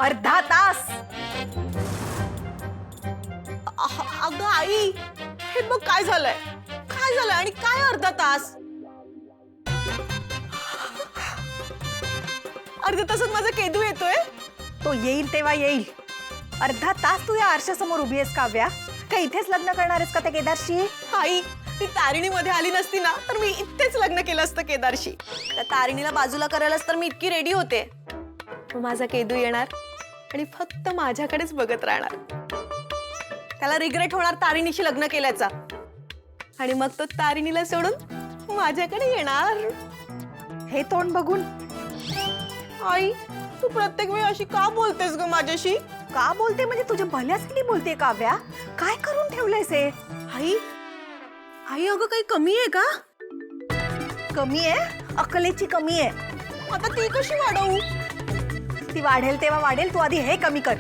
अर्धा तास. अगं आई, हे बघ काय झालंय, काय झालंय आणि काय अर्धा तास? अर्ध्या तासात माझा केदू येतोय. तो येईल तेव्हा येईल. अर्धा तास तू या आरशासमोर उभी आहेस काव्या. का इथेच लग्न करणार आहेस का त्या केदारशी? आई, ती तारिणीमध्ये आली नसती ना तर मी इथेच लग्न केलं असतं केदारशी. त्या तारिणीला बाजूला करायलाच तर मी इतकी रेडी होते. मग माझा केदू येणार आणि फक्त माझ्याकडेच बघत राहणार. त्याला रिग्रेट होणार तारिणीशी लग्न केल्याचा, आणि मग तो तारिणीला सोडून माझ्याकडे येणार. हे तोंड बघून. आई, तू प्रत्येक वेळी अशी का बोलतेस ग माझ्याशी? का बोलते म्हणजे तुझ्या भल्यासाठी बोलते काव्या. काय करून ठेवलंयस हे? आई, आई अगं काही कमी आहे का? कमी आहे, अकलेची कमी आहे. आता ती कशी वाढवू? ती वाढेल तेव्हा वाढेल. तू आधी हे कमी कर.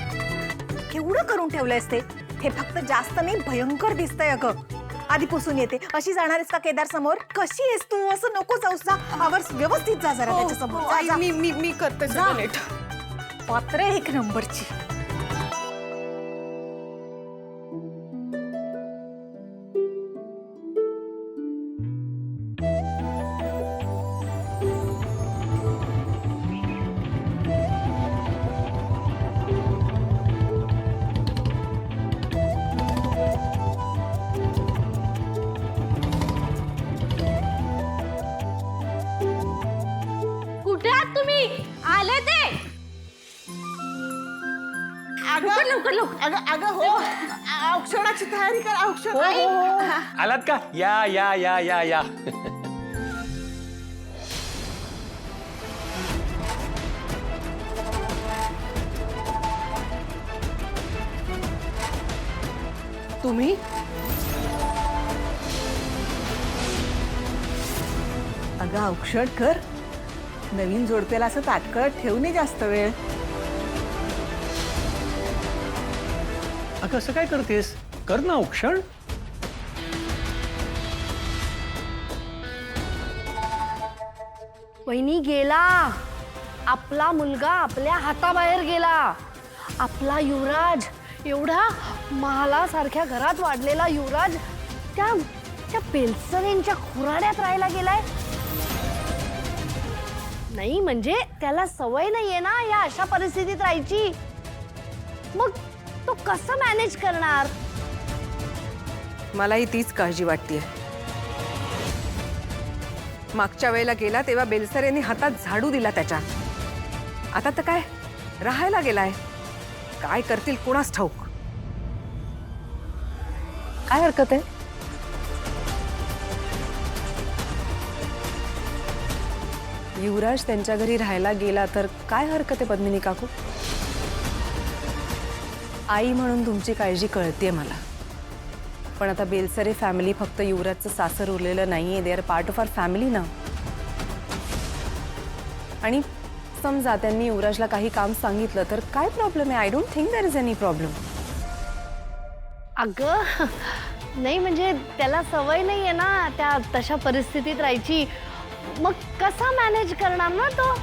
केवढं करून ठेवलंयस ते? हे फक्त जास्त नाही, भयंकर दिसतंय अगं. आधी पुसून येते. अशी जाणार आहेस का केदार समोर? कशी आहेस तू? असं नको जाऊस जा. आवर व्यवस्थित जा जरा त्याच्या समोर. जा, जा. मी करते जा. सगळं नीट. पात्र एक नंबरची. कुठे आहात तुम्ही? आले ते. लवकर लवकर लवकर. अगं हो, औक्षणाची तयारी कर. औक्षण आई. आलात का? या या या या या. तुम्ही अगं औक्षण कर. नवीन जोडप्याला असं ताटकळत ठेवू नये जास्त वेळ. अगं असं काय करतेस? कर ना औक्षण. वहिनी गेला. आपला मुलगा आपल्या हाताबाहेर गेला. आपला युवराज, एवढा महालासारख्या घरात वाढलेला युवराज त्या बेलसरेंच्या खुराड्यात राहायला गेलाय. नाही म्हणजे त्याला सवय नाहीये ना या अशा परिस्थितीत राहायची. मग तो कसं मॅनेज करणार? मलाही तीच काळजी वाटतेय. मागच्या वेळेला गेला तेव्हा बेलसर यांनी हातात झाडू दिला त्याच्या. आता तर काय राहायला गेलाय. काय करतील कोणास ठाऊक. काय हरकत आहे? युवराज त्यांच्या घरी राहायला गेला तर काय हरकत आहे पद्मिनी काकू? आई म्हणून तुमची काळजी कळते मला. पण आता बेलसरे फॅमिली फक्त युवराजचं सासर उरलेलं नाहीये. They are part of our family ना. आणि समजा त्यांनी युवराजला काही काम सांगितलं तर काय प्रॉब्लेम आहे? I don't think there is any problem. अगं नाही म्हणजे त्याला सवय नाहीये ना त्या तशा परिस्थितीत राहायची. मग कसा मॅनेज करणार ना तो?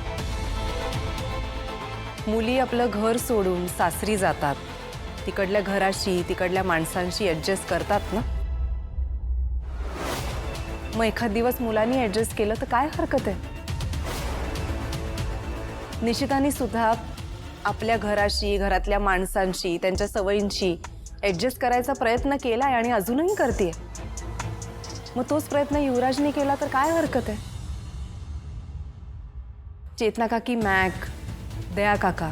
मुली आपलं घर सोडून सासरी जातात. तिकडल्या घराशी तिकडल्या माणसांशी ऍडजस्ट करतात ना. मग एखाद दिवस मुलांनी ऍडजस्ट केलं तर काय हरकत आहे? निशिताने सुद्धा आपल्या घराशी घरातल्या माणसांशी त्यांच्या सवयींशी ऍडजस्ट करायचा प्रयत्न केलाय आणि अजूनही करते. मग तोच प्रयत्न युवराजने केला तर काय हरकत आहे? चेतना काकी, मॅक, दया काका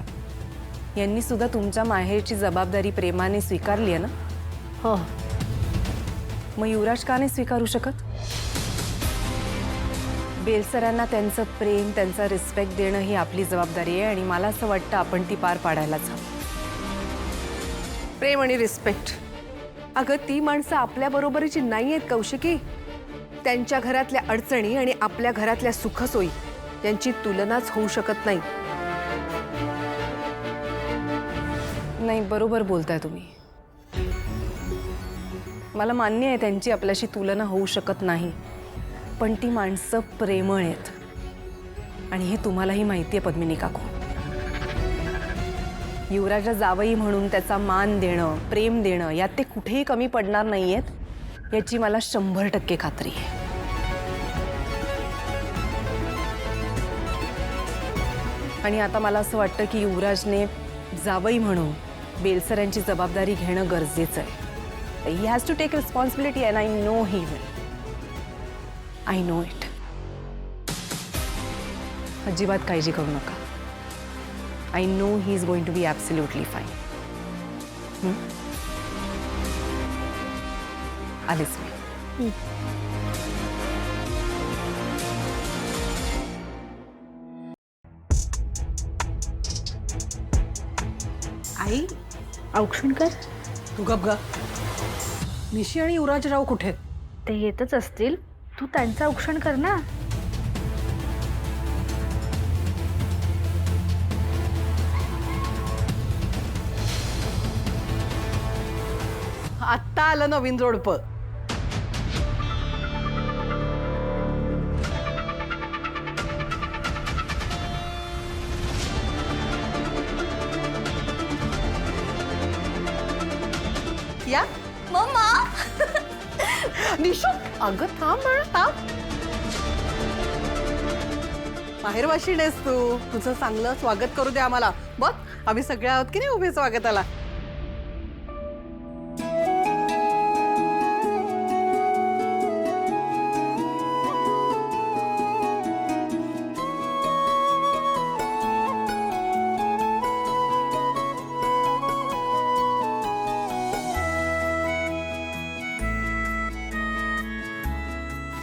यांनी सुद्धा तुमच्या माहेरची जबाबदारी प्रेमाने स्वीकारली आहे ना. हो. मग युवराज का नाही स्वीकारू शकत? बेलसरांना त्यांचं प्रेम त्यांचा रिस्पेक्ट देणं ही आपली जबाबदारी आहे आणि मला असं वाटतं आपण ती पार पाडायलाच हवं. प्रेम आणि रिस्पेक्ट. अगं ती माणसं आपल्या बरोबरीची नाही आहेत कौशिकी. त्यांच्या घरातल्या अडचणी आणि आपल्या घरातल्या सुखसोयी यांची तुलनाच होऊ शकत नाही. नाही, बरोबर बोलताय तुम्ही. मला मान्य आहे त्यांची आपल्याशी तुलना होऊ शकत नाही. पण ती माणसं प्रेमळ आहेत आणि हे तुम्हालाही माहिती आहे पद्मिनी काकू. युवराजला जावई म्हणून त्याचा मान देणं, प्रेम देणं यात ते कुठेही कमी पडणार नाहीयेत याची मला 100% खात्री आहे. आणि आता मला असं वाटतं की युवराजने जावई म्हणून बेलसर यांची जबाबदारी घेणं गरजेचं आहे. He has to take responsibility and I know he will. I know it. अजिबात काळजी करू नका. I know he is going to be absolutely fine. आलेच मी. आई औक्षण कर. तू गप ग. निशी आणि युवराजराव कुठे? ते येतच असतील. तू त्यांचं औक्षण कर ना. आत्ता आलं नवीन जोडपं. या मम्मा निशू, अगं थांब बाळा, थांब. बाहेर वाशिणेस तू. तुझं चांगलं स्वागत करू दे आम्हाला. बघ आम्ही सगळे आहोत की नाही उभे स्वागताला.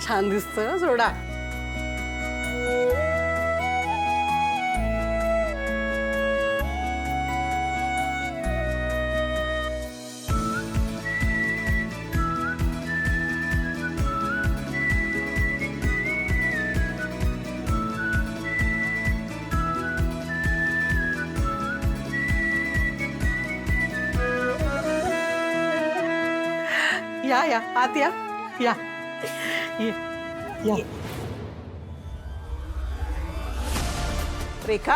छान दिसतोय सोडा. या या आत या. या ये. या. रेखा,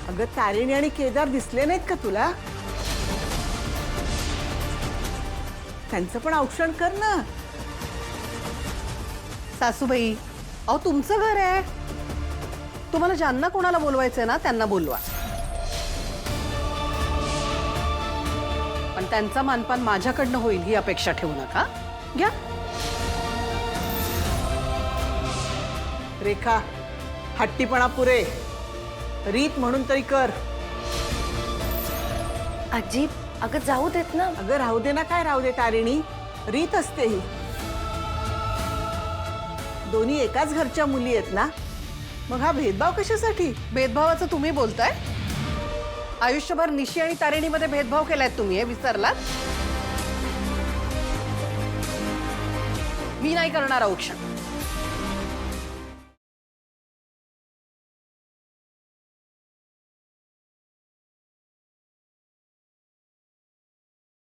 अगं तारिणी आणि केदार दिसले नाहीत का तुला? त्यांचं पण औक्षण कर ना. सासूबाई, अहो तुमचं घर आहे. तुम्हाला ज्यांना कोणाला बोलवायचंय ना त्यांना बोलवा. पण त्यांचा मानपान माझ्याकडनं होईल ही अपेक्षा ठेवू नका. घ्या. रेखा, हट्टीपणा पुरे. रीत म्हणून तरी कर. आजी, अगं जाऊ देत ना. अगं राहू दे ना. काय राहू दे तारिणी, रीत असते ही. दोन्ही एकाच घरच्या मुली आहेत ना, मग हा भेदभाव कशासाठी? भेदभावाचं तुम्ही बोलताय? आयुष्यभर निशी आणि तारिणीमध्ये भेदभाव केलाय तुम्ही, हे विसरलात? मी नाही करणार औक्षण.